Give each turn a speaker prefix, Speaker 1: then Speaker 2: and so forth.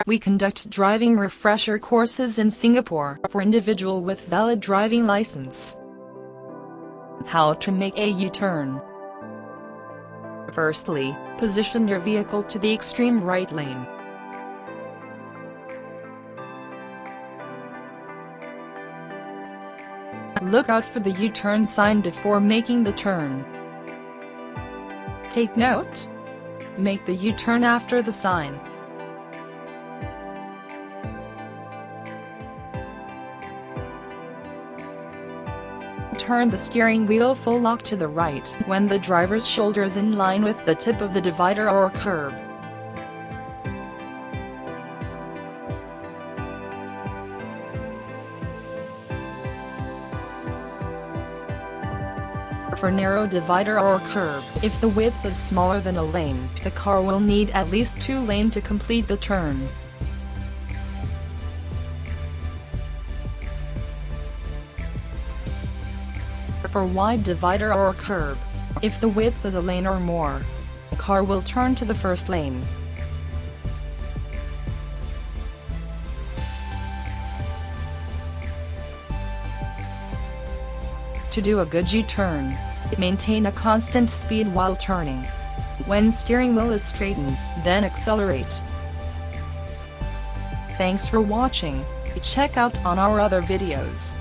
Speaker 1: We conduct driving refresher courses in Singapore for individuals with valid driving license. How to make a U-turn. Firstly, position your vehicle to the extreme right lane. Look out for the U-turn sign before making the turn. Take note. Make the U-turn after the sign. Turn the steering wheel full lock to the right when the driver's shoulder is in line with the tip of the divider or curb. For narrow divider or curb, if the width is smaller than a lane, the car will need at least 2 lanes to complete the turn. For wide divider or curb, if the width is a lane or more, the car will turn to the first lane. To do a good U-turn, maintain a constant speed while turning. When steering wheel is straightened, then accelerate. Thanks for watching. Check out on our other videos.